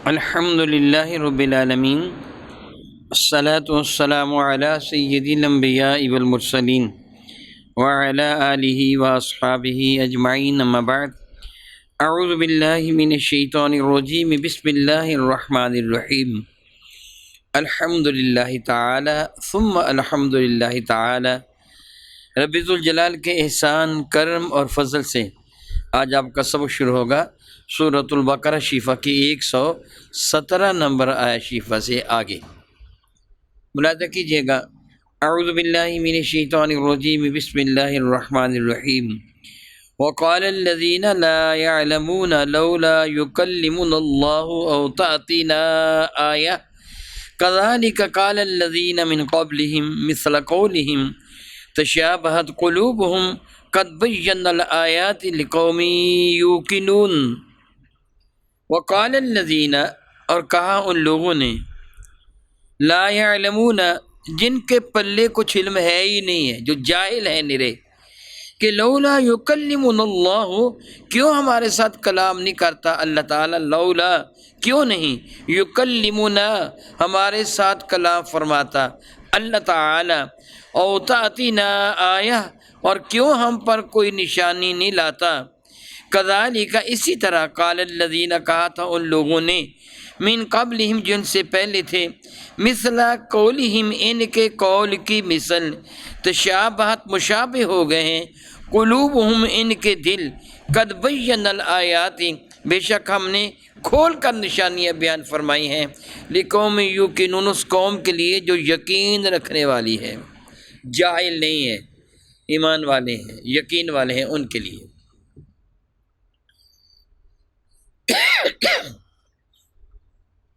الحمد للہ رب العالمین، الصلاۃ والسلام علی سید الانبیاء والمرسلین وعلی آلہ واصحابہ اجمعین، اما بعد، اعوذ باللہ من الشیطان الرجیم، بسم اللہ الرحمن الرحیم۔ الحمد للہ تعالی ثم الحمد للہ تعالی، رب ذوالجلال کے احسان، کرم اور فضل سے آج آپ کا سبق شروع ہوگا سورۃ البقرہ شفا کی 117 نمبر آیت شفا سے آگے ملاحظہ کیجیے گا۔ اعوذ باللہ من الشیطان الرجیم، بسم اللہ الرحمن الرحیم۔ وقال الذین لا يعلمون لولا يكلمنا اللہ او تأتینا آیہ کذالک قال الذین من قبلہم مثل قولہم تشابہت قلوبہم قد بینا الآیات لقوم یوقنون۔ وقال الذین، اور کہا ان لوگوں نے، لا یعلمون، جن کے پلے کچھ علم ہے ہی نہیں ہے، جو جاہل ہیں نرے، کہ لولا یکلمنا اللہ، کیوں ہمارے ساتھ کلام نہیں کرتا اللہ تعالیٰ، لولا کیوں نہیں، یکلمنا ہمارے ساتھ کلام فرماتا اللہ تعالیٰ، او تأتینا آیہ، اور کیوں ہم پر کوئی نشانی نہیں لاتا، کذالک اسی طرح، قال الذین کہا تھا ان لوگوں نے، من قبلہم جن سے پہلے تھے، مثل قولہم ان کے قول کی مثل، تشابہت مشابہ ہو گئے ہیں، قلوبہم ان کے دل، قد بینا الآیات بے شک ہم نے کھول کر نشانیاں بیان فرمائی ہیں، لقوم یوقنون اس قوم کے لیے جو یقین رکھنے والی ہے، جاہل نہیں ہے، ایمان والے ہیں، یقین والے ہیں، ان کے لیے۔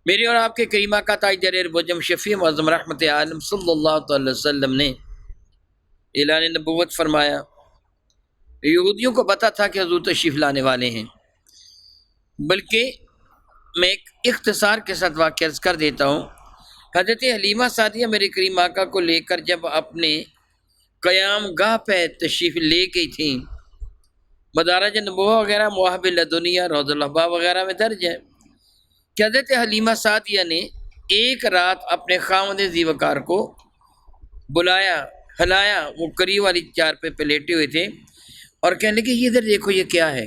میری اور آپ کے کریمہ کا تاجدار بجم شفیع معظم رحمت عالم صلی اللہ تعالی وسلم نے اعلان نبوت فرمایا۔ یہودیوں کو پتہ تھا کہ حضور تشریف لانے والے ہیں، بلکہ میں ایک اختصار کے ساتھ واقعہ عرض کر دیتا ہوں۔ حضرت حلیمہ سعدیہ میرے کریم آقا کو لے کر جب اپنے قیام گاہ پہ تشریف لے گئی تھیں، مدارج نبوہ وغیرہ، مواہب لدنیہ، روض الحباب وغیرہ میں درج ہے کہ حضرت حلیمہ سعدیہ نے ایک رات اپنے خاوند ذی وقار کو بلایا، ہلایا، وہ قریب والی چار پہ لیٹے ہوئے تھے، اور کہنے لگے یہ ادھر دیکھو یہ کیا ہے۔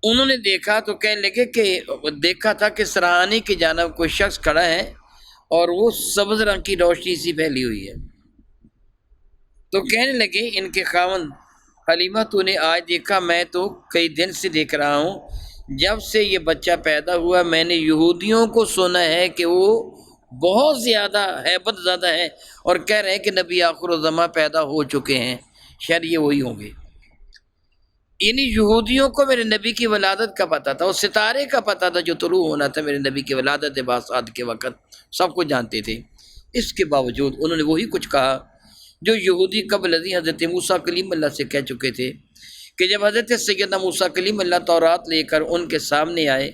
انہوں نے دیکھا تو کہنے لگے کہ دیکھا تھا کہ سرہانے کی جانب کوئی شخص کھڑا ہے اور وہ سبز رنگ کی روشنی سی پھیلی ہوئی ہے۔ تو کہنے لگے ان کے خاوند، حلیمہ تو نے آج دیکھا؟ میں تو کئی دن سے دیکھ رہا ہوں، جب سے یہ بچہ پیدا ہوا میں نے یہودیوں کو سنا ہے کہ وہ بہت زیادہ ہیبت زیادہ ہے، اور کہہ رہے ہیں کہ نبی آخر الزماں پیدا ہو چکے ہیں، شاید یہ وہی ہوں گے۔ یعنی یہودیوں کو میرے نبی کی ولادت کا پتہ تھا، اس ستارے کا پتہ تھا جو طلوع ہونا تھا میرے نبی کی ولادت بعثات کے وقت، سب کچھ جانتے تھے۔ اس کے باوجود انہوں نے وہی کچھ کہا جو یہودی قبل ازیں حضرت موسیٰ کلیم اللہ سے کہہ چکے تھے، کہ جب حضرت سیدنا موسیٰ کلیم اللہ تورات لے کر ان کے سامنے آئے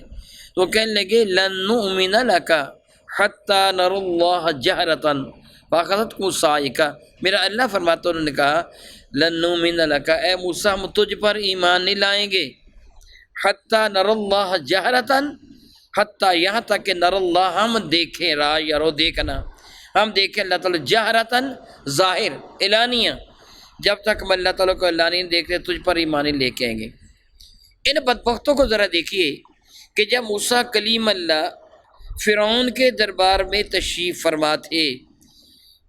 تو کہنے لگے لن نؤمن لک حتی نر اللہ جہرۃ فاخذتکم الصاعقہ، میرا اللہ فرماتا، انہوں نے کہا لن نؤمن لک، اے موسیٰ ہم تجھ پر ایمان نہیں لائیں گے، حتی نر اللہ جہرۃ، حتی یہاں تک کہ نر اللہ ہم دیکھیں، را یارو دیکھنا، ہم دیکھیں اللہ تعالیٰ جہرۃ ظاہر اعلانیہ، جب تک ہم اللہ تعالیٰ کو اعلانیہ دیکھ رہے تجھ پر ایمان لے کے آئیں گے۔ ان بدبختوں کو ذرا دیکھیے کہ جب موسیٰ کلیم اللہ فرعون کے دربار میں تشریف فرما تھے،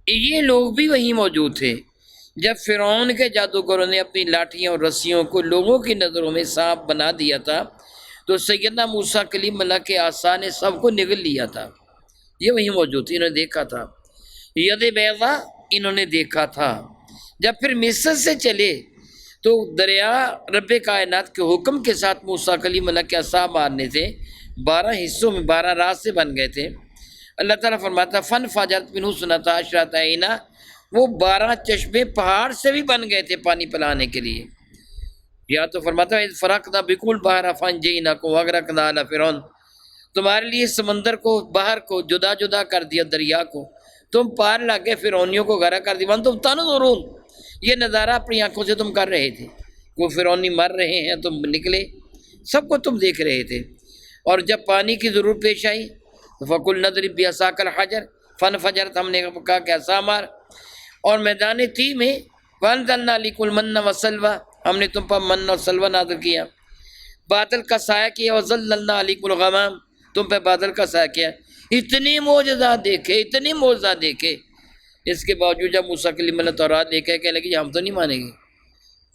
یہ لوگ بھی وہیں موجود تھے، جب فرعون کے جادوگروں نے اپنی لاٹھیاں اور رسیوں کو لوگوں کی نظروں میں سانپ بنا دیا تھا تو سیدنا موسیٰ کلیم اللہ کے عصا نے سب کو نگل لیا تھا، یہ وہیں موجود تھے، انہوں نے دیکھا تھا۔ ید بیضا انہوں نے دیکھا تھا۔ جب پھر مصر سے چلے تو دریا رب کائنات کے حکم کے ساتھ موسیٰ کلیم اللہ کے عصا مارنے سے 12 حصوں میں 12 راستے بن گئے تھے۔ اللہ تعالیٰ فرماتا فن فجرت منہ اثنتا عشرۃ عینا، وہ 12 چشمے پہاڑ سے بھی بن گئے تھے پانی پلانے کے لیے۔ یا تو فرماتا اذ فرقنا بکم البحر فانجیناکم واغرقنا آل فرعون، تمہارے لیے سمندر کو، بحر کو جدا جدا کر دیا، دریا کو، تم پار لگ گئے، فرعونیوں کو غرق کر دیا، تم تنظرون، یہ نظارہ اپنی آنکھوں سے تم کر رہے تھے، وہ فرعونی مر رہے ہیں، تم نکلے، سب کو تم دیکھ رہے تھے۔ اور جب پانی کی ضرورت پیش آئی تو فقل نضرب بعصاک الحجر فانفجرت، ہم نے کہا کہ عصا مار، اور میدان تی میں وانزلنا علیکم المن والسلوی، ہم نے تم پر من اور سلوہ نازل کیا، بادل کا سایہ کیا، وظللنا علیکم الغمام، تم پہ بادل کا سایہ کیا، اتنی معجزات دیکھے، اتنی معجزات دیکھے، اس کے باوجود جب موسیٰ کلیم اللہ تورات لے کے کہنے لگے ہم تو نہیں مانیں گے،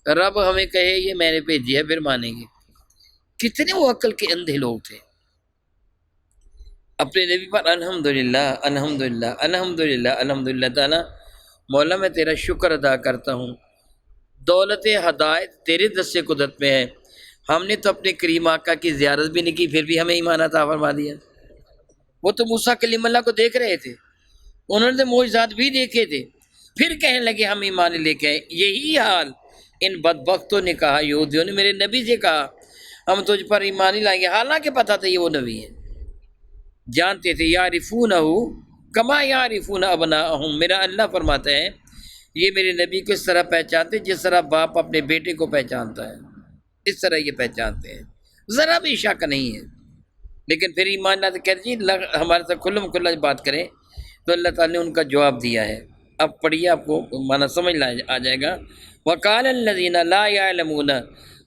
رب ہمیں کہے یہ میں نے بھیجی ہے پھر مانیں گے۔ کتنے وہ عقل کے اندھے لوگ تھے۔ اپنے نبی پر الحمدللہ الحمدللہ الحمدللہ الحمدللہ، تعالیٰ مولا میں تیرا شکر ادا کرتا ہوں، دولت ہدایت تیرے دست قدرت میں ہے، ہم نے تو اپنے کریم آقا کی زیارت بھی نہیں کی پھر بھی ہمیں ایمان عطا فرما دیا۔ وہ تو موسیٰ کلیم اللہ کو دیکھ رہے تھے، انہوں نے معجزات بھی دیکھے تھے، پھر کہنے لگے ہم ایمان لے کے آئے۔ یہی حال ان بدبختوں نے کہا، یہودیوں نے میرے نبی سے کہا ہم تجھ پر ایمان ہی لائیں گے، حالانکہ پتہ تھا یہ وہ نبی ہے، جانتے تھے، یعرفونہ کما یعرفون ابناءہم، میرا اللہ فرماتا ہے یہ میرے نبی کو اس طرح پہچانتے جس طرح باپ اپنے بیٹے کو پہچانتا ہے، اس طرح یہ پہچانتے ہیں، ذرا بھی شک نہیں ہے۔ لیکن پھر ایمان لاتے کہتے جی ہمارے ساتھ کھلم کھلا بات کریں، تو اللہ تعالیٰ نے ان کا جواب دیا ہے۔ اب پڑھیے، آپ کو معنی سمجھ آ جائے گا۔ وقال الذین لا یعلمون،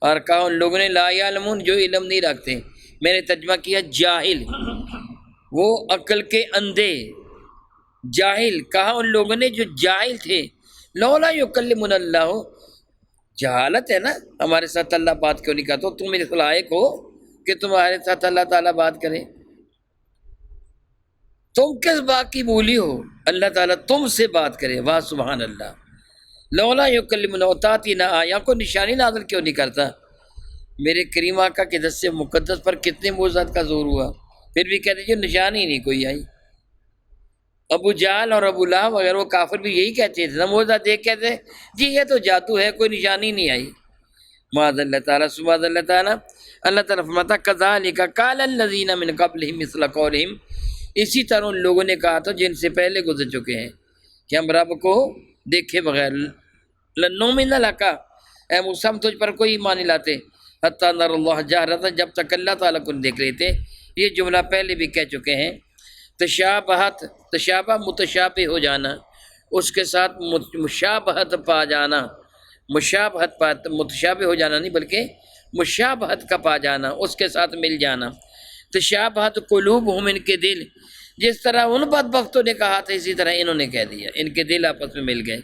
اور کہا ان لوگوں نے لا یعلمون جو علم نہیں رکھتے، میں نے ترجمہ کیا جاہل، وہ عقل کے اندھے، جاہل، کہا ان لوگوں نے جو جاہل تھے، لولا یکلمنا اللہ، جہالت ہے نا، ہمارے ساتھ اللہ بات کیوں نہیں کرتا، تم میرے لائق ہو کہ تمہارے ساتھ اللہ تعالیٰ بات کرے، تم کس بات کی بولی ہو، اللہ تعالیٰ تم سے بات کرے، واہ سبحان اللہ۔ لولا یکلمنا، تاتینا آیا، کو نشانی نازل کیوں نہیں کرتا، میرے کریم آقا کے دست مقدس پر کتنے معجزات کا زور ہوا، پھر بھی کہتے جو نشانی نہیں کوئی آئی۔ ابو جہل اور ابو لہب اگر وہ کافر بھی یہی کہتے تھے، معجزہ دیکھ کہتے جی یہ تو جادو ہے، کوئی نشانی نہیں آئی۔ معاذ اللہ تعالیٰ، سبحان اللہ تعالیٰ۔ اللہ تعالیٰ فرماتا کذالک قال الذین من قبلہم مثل قولہم، اسی طرح ان لوگوں نے کہا تھا جن سے پہلے گزر چکے ہیں کہ ہم رب کو دیکھے بغیر لن نؤمن لک، اے موسیٰ ہم تجھ پر کوئی ایمان نہیں لاتے، حتی نر اللہ جہرۃ، جب تک اللہ تعالیٰ کو دیکھ رہے تھے۔ یہ جملہ پہلے بھی کہہ چکے ہیں۔ تشابہت، تشابہ متشابہ ہو جانا، اس کے ساتھ مشابہت پا جانا، مشابہت پا، متشابہ ہو جانا نہیں بلکہ مشابہت کا پا جانا، اس کے ساتھ مل جانا۔ تشابہت قلوبہم، ان کے دل، جس طرح ان بدبختوں نے کہا تھا اسی طرح انہوں نے کہہ دیا، ان کے دل آپس میں مل گئے۔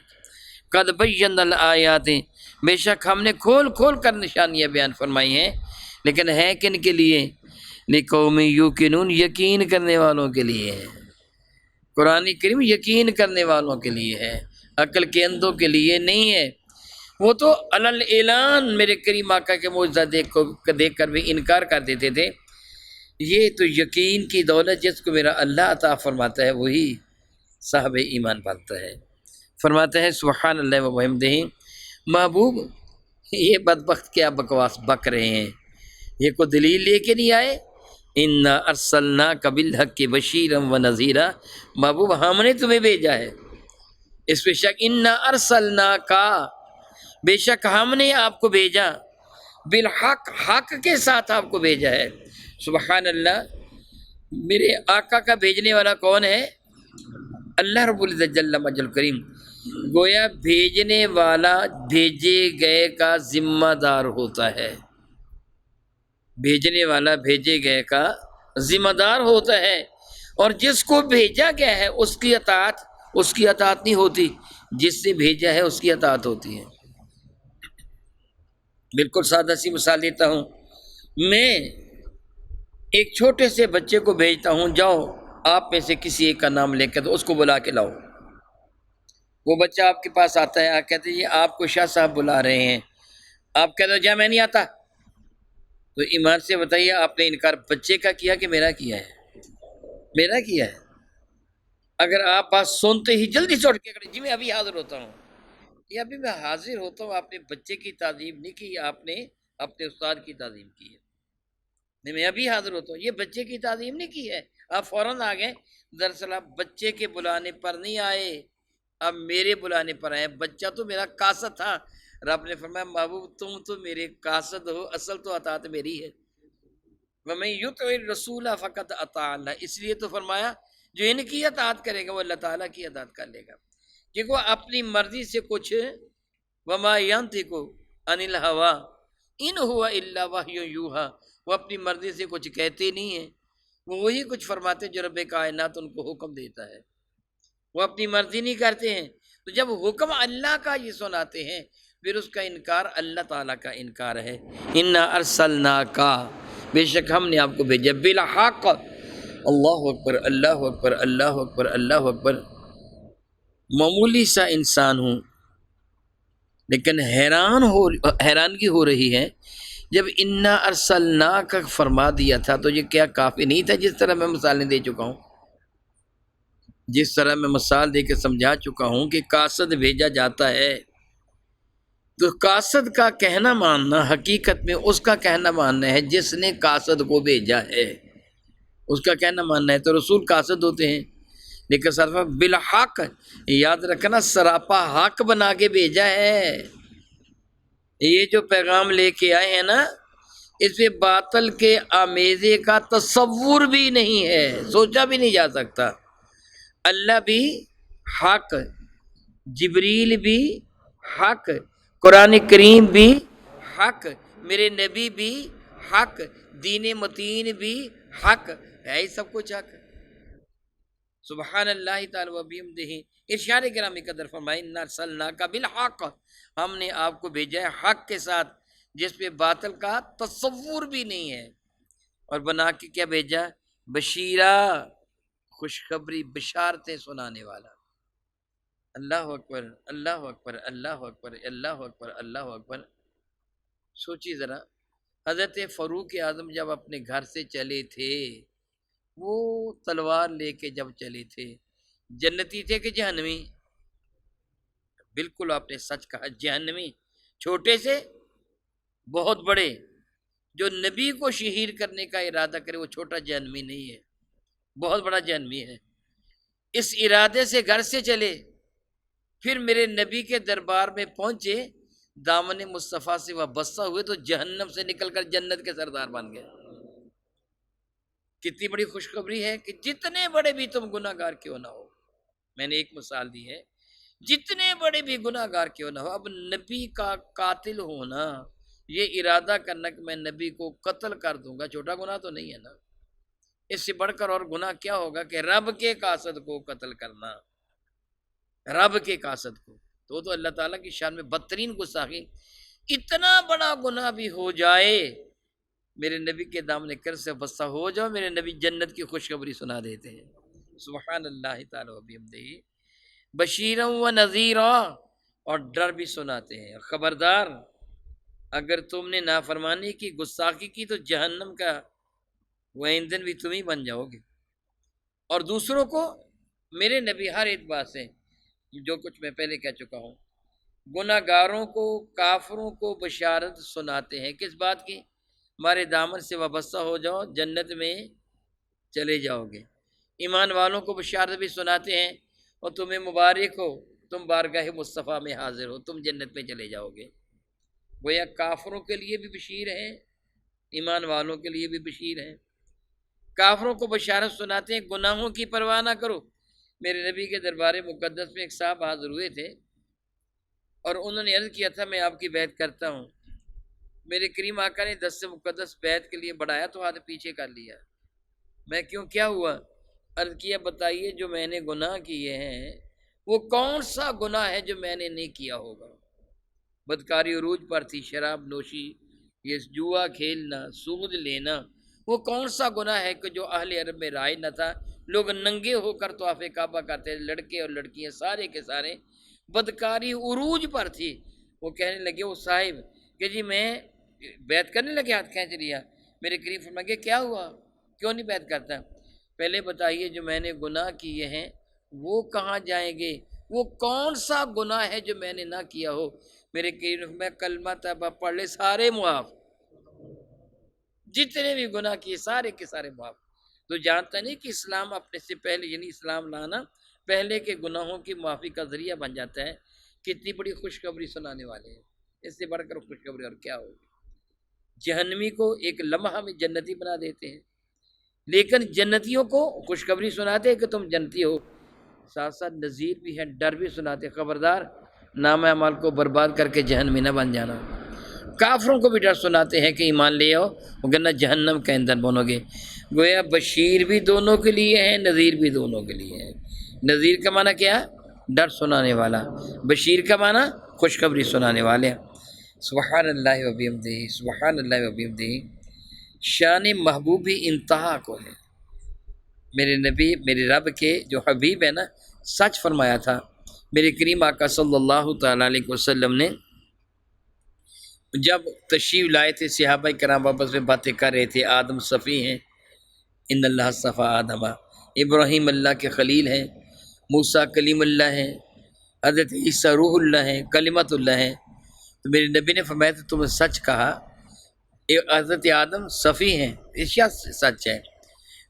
قد بینا الآیات، بے شک ہم نے کھول کھول کر نشانیاں بیان فرمائی ہیں، لیکن ہے کن کے لیے؟ لقوم یوقنون، یقین کرنے والوں کے لیے ہے۔ قرآن کریم یقین کرنے والوں کے لیے ہے، عقل کے اندھوں کے لیے نہیں ہے۔ وہ تو علل اعلان میرے کریم آقا کے معجزہ دیکھ کر بھی انکار کر دیتے تھے۔ یہ تو یقین کی دولت جس کو میرا اللہ عطا فرماتا ہے وہی صاحب ایمان پاتا ہے۔ فرماتا ہے سبحان اللہ و بحمدہ، محبوب یہ بدبخت کیا بکواس بک رہے ہیں، یہ کوئی دلیل لے کے نہیں آئے۔ انا ارسلناک بالحق بشیرا و نذیرا، محبوب ہم نے تمہیں بھیجا ہے، اس بے شک انا ارسلناک، بے شک ہم نے آپ کو بھیجا، بالحق، حق کے ساتھ آپ کو بھیجا ہے۔ سبحان اللہ، میرے آقا کا بھیجنے والا کون ہے؟ اللہ رب العزت جل مجل کریم۔ گویا بھیجنے والا بھیجے گئے کا ذمہ دار ہوتا ہے، بھیجنے والا بھیجے گئے کا ذمہ دار ہوتا ہے، اور جس کو بھیجا گیا ہے اس کی اطاعت نہیں ہوتی، جس سے بھیجا ہے اس کی اطاعت ہوتی ہے۔ بالکل سادہ سی مثال دیتا ہوں، میں ایک چھوٹے سے بچے کو بھیجتا ہوں جاؤ آپ میں سے کسی ایک کا نام لے کر اس کو بلا کے لاؤ، وہ بچہ آپ کے پاس آتا ہے، آپ کہتے ہیں یہ آپ کو شاہ صاحب بلا رہے ہیں، آپ کہتے ہو جا میں نہیں آتا، تو ایمان سے بتائیے آپ نے انکار بچے کا کیا کہ میرا کیا ہے؟ میرا کیا ہے۔ اگر آپ بات سنتے ہی جلدی سے اٹھ کے جی میں ابھی حاضر ہوتا ہوں، یہ ابھی میں حاضر ہوتا ہوں، آپ نے بچے کی تعظیم نہیں کی، آپ نے اپنے استاد کی تعظیم کی ہے۔ نہیں میں ابھی حاضر ہوتا ہوں، یہ بچے کی تعظیم نہیں کی ہے، آپ فوراً آ گئے۔ دراصل آپ بچے کے بلانے پر نہیں آئے، اب میرے بلانے پر آئے، بچہ تو میرا قاصد تھا۔ رب نے فرمایا محبوب تم تو میرے قاصد ہو، اصل تو اطاعت میری ہے۔ وَمَن يُطِعِ الرَّسُولَ فَقَدْ أَطَاعَ اللَّهَ، اس لیے تو فرمایا جو ان کی اطاعت کرے گا وہ اللہ تعالیٰ کی اطاعت کر لے گا، کیونکہ وہ اپنی مرضی سے کچھ وَمَا يَنطِقُ عَنِ الْهَوَىٰ إِنْ هُوَ إِلَّا وَحْيٌ يُوحَىٰ، وہ اپنی مرضی سے کچھ کہتے نہیں ہیں، وہ وہی کچھ فرماتے جو رب کائنات ان کو حکم دیتا ہے، وہ اپنی مرضی نہیں کرتے ہیں۔ تو جب حکم اللہ کا یہ سناتے ہیں پھر اس کا انکار اللہ تعالیٰ کا انکار ہے۔ اِنَّا أَرْسَلْنَاكَ، بے شک ہم نے آپ کو بھیجا، بالحق، اللہ اکبر اللہ اکبر اللہ اکبر اللہ اکبر۔ معمولی سا انسان ہوں لیکن حیرانگی ہو رہی ہے، جب انا ارسلناک فرما دیا تھا تو یہ کیا کافی نہیں تھا؟ جس طرح میں مثالیں دے چکا ہوں، جس طرح میں مثال دے کے سمجھا چکا ہوں کہ قاصد بھیجا جاتا ہے، تو قاصد کا کہنا ماننا حقیقت میں اس کا کہنا ماننا ہے جس نے قاصد کو بھیجا ہے، اس کا کہنا ماننا ہے۔ تو رسول قاصد ہوتے ہیں، لیکن صرف بالحق، یاد رکھنا سراپا حق بنا کے بھیجا ہے۔ یہ جو پیغام لے کے آئے ہیں نا، اس پہ باطل کے آمیزے کا تصور بھی نہیں ہے، سوچا بھی نہیں جا سکتا۔ اللہ بھی حق، جبریل بھی حق، قرآن کریم بھی حق، میرے نبی بھی حق، دین متین بھی حق ہے، ہی سب کچھ حق۔ سبحان اللہ تعالی و بحمدہ، ارشاد گرامی قدر فرمائے انا ارسلناک بالحق، ہم نے آپ کو بھیجا ہے حق کے ساتھ جس پہ باطل کا تصور بھی نہیں ہے، اور بنا کے کیا بھیجا؟ بشیرہ، خوشخبری، بشارتیں سنانے والا۔ اللہ اکبر اللہ اکبر اللہ اکبر اللہ اکبر اللہ اکبر۔ سوچی ذرا، حضرت فاروق اعظم جب اپنے گھر سے چلے تھے، وہ تلوار لے کے جب چلے تھے، جنتی تھے کہ جہنمی؟ بالکل آپ نے سچ کہا، جہنمی۔ چھوٹے سے بہت بڑے، جو نبی کو شہید کرنے کا ارادہ کرے وہ چھوٹا جہنمی نہیں ہے، بہت بڑا جہنمی ہے۔ اس ارادے سے گھر سے چلے، پھر میرے نبی کے دربار میں پہنچے، دامن مصطفیٰ سے وابستہ ہوئے تو جہنم سے نکل کر جنت کے سردار بن گئے۔ کتنی بڑی خوشخبری ہے کہ جتنے بڑے بھی تم گناہ گار کیوں نہ ہو، میں نے ایک مثال دی ہے، جتنے بڑے بھی گناہ گار کیوں نہ ہو، اب نبی کا قاتل ہونا، یہ ارادہ کرنا کہ میں نبی کو قتل کر دوں گا، چھوٹا گناہ تو نہیں ہے نا۔ اس سے بڑھ کر اور گناہ کیا ہوگا کہ رب کے قاصد کو قتل کرنا، رب کے قاصد کو۔ تو اللہ تعالیٰ کی شان میں بدترین گستاخی۔ اتنا بڑا گناہ بھی ہو جائے، میرے نبی کے دامن کر سے وابستہ ہو جاؤ، میرے نبی جنت کی خوشخبری سنا دیتے ہیں۔ سبحان اللہ تعالی و بحمدہ، بشیرا و نذیرا، اور ڈر بھی سناتے ہیں، خبردار اگر تم نے نافرمانی کی، گستاخی کی، تو جہنم کا وہ ایندھن بھی تم ہی بن جاؤ گے۔ اور دوسروں کو، میرے نبی ہر اعتبار سے، جو کچھ میں پہلے کہہ چکا ہوں، گناہ گاروں کو، کافروں کو بشارت سناتے ہیں، کس بات کی؟ ہمارے دامن سے وابستہ ہو جاؤ، جنت میں چلے جاؤ گے۔ ایمان والوں کو بشارت بھی سناتے ہیں، اور تمہیں مبارک ہو، تم بارگاہ مصطفیٰ میں حاضر ہو، تم جنت میں چلے جاؤ گے۔ گویا کافروں کے لیے بھی بشیر ہے، ایمان والوں کے لیے بھی بشیر ہے۔ کافروں کو بشارت سناتے ہیں گناہوں کی پرواہ نہ کرو۔ میرے نبی کے دربار مقدس میں ایک صاحب حاضر ہوئے تھے، اور انہوں نے عرض کیا تھا میں آپ کی بیعت کرتا ہوں۔ میرے کریم آقا نے دست مقدس بیعت کے لیے بڑھایا تو ہاتھ پیچھے کر لیا۔ میں کیوں، کیا ہوا؟ عرض کیا بتائیے جو میں نے گناہ کیے ہیں وہ کون سا گناہ ہے جو میں نے نہیں کیا ہوگا؟ بدکاری عروج پر تھی، شراب نوشی، یہ جوا کھیلنا، سود لینا، وہ کون سا گناہ ہے کہ جو اہل عرب میں رائج نہ تھا؟ لوگ ننگے ہو کر طواف کعبہ کرتے، لڑکے اور لڑکیاں سارے کے سارے، بدکاری عروج پر تھی۔ وہ کہنے لگے وہ صاحب کہ جی میں بیعت کرنے لگے، ہاتھ کھینچ لیا۔ میرے قریب فرمایا کہ کیا ہوا، کیوں نہیں بیعت کرتا؟ پہلے بتائیے جو میں نے گناہ کیے ہیں وہ کہاں جائیں گے؟ وہ کون سا گناہ ہے جو میں نے نہ کیا ہو؟ میرے قریب میں کلمہ طیبہ پڑھ لے سارے معاف، جتنے بھی گناہ کیے سارے کے سارے معاف۔ تو جانتا نہیں کہ اسلام اپنے سے پہلے، یعنی اسلام لانا پہلے کے گناہوں کی معافی کا ذریعہ بن جاتا ہے۔ کتنی بڑی خوشخبری سنانے والے ہیں، اس سے بڑھ کر خوشخبری اور کیا ہوگی؟ جہنمی کو ایک لمحہ میں جنتی بنا دیتے ہیں، لیکن جنتیوں کو خوشخبری سناتے ہیں کہ تم جنتی ہو، ساتھ ساتھ نذیر بھی ہے، ڈر بھی سناتے، خبردار نام اعمال کو برباد کر کے جہنمی نہ بن جانا۔ کافروں کو بھی ڈر سناتے ہیں کہ ایمان لے آؤ وگرنہ جہنم کے اندر بنو گے۔ گویا بشیر بھی دونوں کے لیے ہے، نذیر بھی دونوں کے لیے ہے۔ نذیر کا معنی کیا؟ ڈر سنانے والا، بشیر کا معنی خوشخبری سنانے والے۔ سبحان اللہ و بحمدہ، سبحان اللہ و بحمدہ۔ شان محبوب بھی انتہا کو ہے۔ میرے نبی، میرے رب کے جو حبیب ہے نا، سچ فرمایا تھا۔ میرے کریم آقا صلی اللہ تعالیٰ علیہ وسلم نے جب تشریف لائے تھے، صحابہ کرام آپس میں باتیں کر رہے تھے، آدم صفی ہیں، ان اللہ صفا آدم، ابراہیم اللہ کے خلیل ہیں، موسیٰ کلیم اللہ ہیں، حضرت عیسیٰ روح اللہ ہیں، کلمت اللہ ہیں۔ تو میرے نبی نے فرمایا تھا تم نے سچ کہا، حضرت آدم صفی ہیں، اشیاء سچ ہے،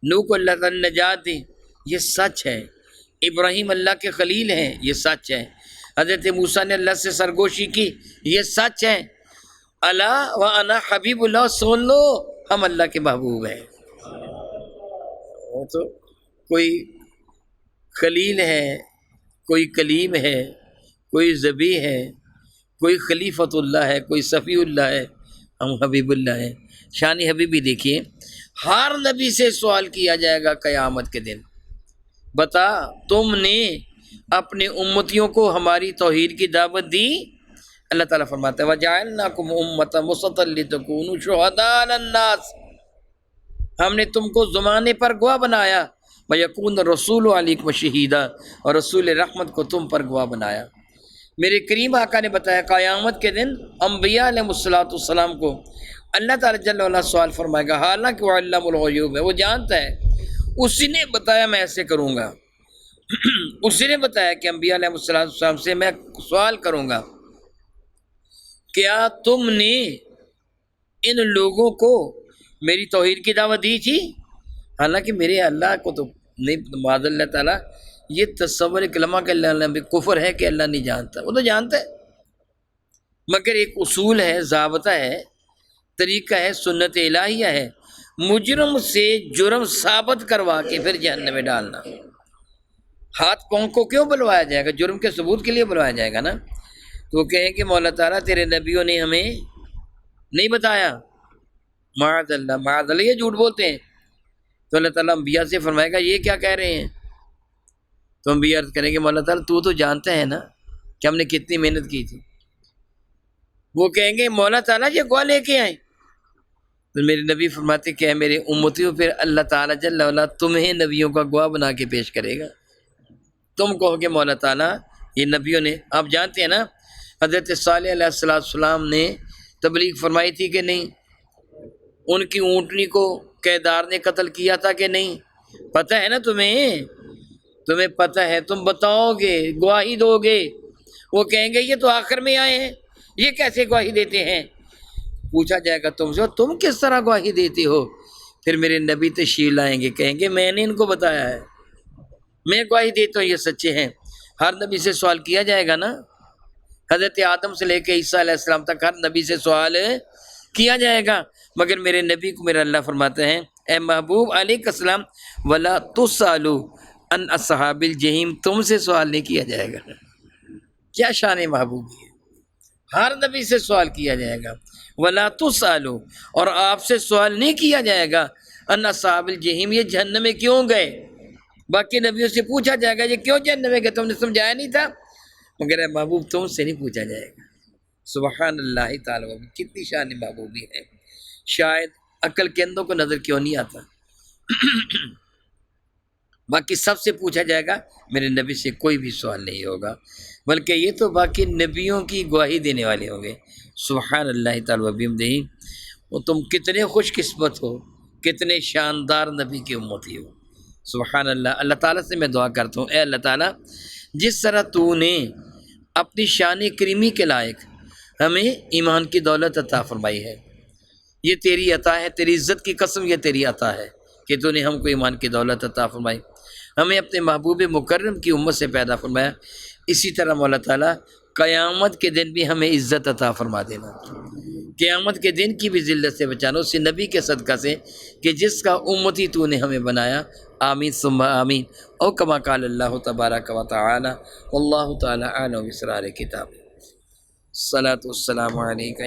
نوح کو اللہ تعالی نے نجات دی، یہ سچ ہے، ابراہیم اللہ کے خلیل ہیں، یہ سچ ہے، حضرت موسیٰ نے اللہ سے سرگوشی کی، یہ سچ ہے، اللہ و انا حبیب اللہ، سن لو ہم اللہ کے محبوب ہیں۔ وہ تو کوئی خلیل ہے، کوئی کلیم ہے، کوئی ذبیح ہے، کوئی خلیفۃ اللہ ہے، کوئی صفی اللہ ہے، ہم حبیب اللہ ہیں۔ شان حبیبی دیکھیے، ہر نبی سے سوال کیا جائے گا قیامت کے دن، بتا تم نے اپنے امتیوں کو ہماری توحید کی دعوت دی؟ اللہ تعالیٰ فرماتا ہے وَجَعَلْنَاكُمْ أُمَّةً وَسَطًا لِتَكُونُوا شُهَدَاءَ عَلَى النَّاسِ، ہم نے تم کو زمانے پر گواہ بنایا، وَيَكُونَ الرَّسُولُ عَلَيْكُمْ شَهِيدًا، اور رسول رحمت کو تم پر گواہ بنایا۔ میرے کریم آقا نے بتایا قیامت کے دن انبیاء علیہ السلام کو اللہ تعالیٰ جل وعلا سوال فرمائے گا، حالانکہ وہ علام الغیوب ہے، وہ جانتا ہے، اسی نے بتایا میں ایسے کروں گا، اسی نے بتایا کہ انبیاء علیہ السلام سے میں سوال کروں گا، کیا تم نے ان لوگوں کو میری توحید کی دعوت دی تھی؟ حالانکہ میرے اللہ کو تو نہیں، معاذ اللہ تعالیٰ یہ تصور کلمہ کہ اللہ نے کفر ہے کہ اللہ نہیں جانتا، وہ تو جانتا ہے، مگر ایک اصول ہے، ضابطہ ہے، طریقہ ہے، سنت الہیہ ہے، مجرم سے جرم ثابت کروا کے پھر جہنم میں ڈالنا۔ ہاتھ پاؤں کو کیوں بلوایا جائے گا؟ جرم کے ثبوت کے لیے بلوایا جائے گا نا۔ تو وہ کہیں کہ مولا تعالیٰ تیرے نبیوں نے ہمیں نہیں بتایا، معاذ اللہ یہ جھوٹ بولتے ہیں۔ تو اللہ تعالیٰ انبیاء سے فرمائے گا یہ کیا کہہ رہے ہیں؟ تو انبیاء عرض کریں گے مولا تعالیٰ تو جانتا ہے نا کہ ہم نے کتنی محنت کی تھی۔ وہ کہیں گے مولا تعالیٰ یہ گواہ لے کے آئیں۔ تو میرے نبی فرماتے کہ اے میرے امتیوں، پھر اللہ تعالیٰ جل وعلا تمہیں نبیوں کا گواہ بنا کے پیش کرے گا۔ تم کہو گے مولا تعالیٰ یہ نبیوں نے، آپ جانتے ہیں نا حضرت صالح علیہ السلام نے تبلیغ فرمائی تھی کہ نہیں؟ ان کی اونٹنی کو کیدار نے قتل کیا تھا کہ نہیں؟ پتہ ہے نا تمہیں پتہ ہے، تم بتاؤ گے، گواہی دو گے۔ وہ کہیں گے یہ تو آخر میں آئے ہیں، یہ کیسے گواہی دیتے ہیں؟ پوچھا جائے گا تم سے تم کس طرح گواہی دیتے ہو؟ پھر میرے نبی تشریف لائیں گے، کہیں گے میں نے ان کو بتایا ہے، میں گواہی دیتا ہوں یہ سچے ہیں۔ ہر نبی سے سوال کیا جائے گا نا، حضرت آدم سے لے کے عیسیٰ علیہ السلام تک ہر نبی سے سوال کیا جائے گا، مگر میرے نبی کو میرا اللہ فرماتے ہیں اے محبوب علیہ السلام وَلَا تُسْأَلُوا عَنْ أَصْحَابِ الْجَحِيمِ، تم سے سوال نہیں کیا جائے گا۔ کیا شان محبوبی ہے، ہر نبی سے سوال کیا جائے گا، وَلَا تُسْأَلُوا، اور آپ سے سوال نہیں کیا جائے گا عَنْ أَصْحَابِ الْجَحِيمِ، یہ جہنم میں کیوں گئے؟ باقی نبیوں سے پوچھا جائے گا یہ کیوں جہنم میں گئے، تم نے سمجھایا نہیں تھا، مگر اے محبوب تم سے نہیں پوچھا جائے گا۔ سبحان اللہ تعالیٰ، کتنی شان محبوبی ہے، شاید عقل کے اندوں کو نظر کیوں نہیں آتا۔ باقی سب سے پوچھا جائے گا، میرے نبی سے کوئی بھی سوال نہیں ہوگا، بلکہ یہ تو باقی نبیوں کی گواہی دینے والے ہوں گے۔ سبحان اللہ تعالیٰ وبحمدہ، وہ تم کتنے خوش قسمت ہو، کتنے شاندار نبی کی امتی ہو۔ سبحان اللہ۔ اللہ تعالیٰ سے میں دعا کرتا ہوں اے اللہ تعالیٰ جس طرح تو نے اپنی شان کریمی کے لائق ہمیں ایمان کی دولت عطا فرمائی ہے، یہ تیری عطا ہے، تیری عزت کی قسم یہ تیری عطا ہے کہ تو نے ہم کو ایمان کی دولت عطا فرمائی، ہمیں اپنے محبوب مکرم کی امت سے پیدا فرمایا، اسی طرح مولا تعالیٰ قیامت کے دن بھی ہمیں عزت عطا فرما دینا۔ قیامت کے دن کی بھی ذلت سے بچانا اسی نبی کے صدقہ سے کہ جس کا امتی تو نے ہمیں بنایا. آمین ثم آمین. او کما قال اللہ تبارک و تعالی واللہ تعالی اعلم باسرار کتاب. الصلاۃ والسلام علیکم.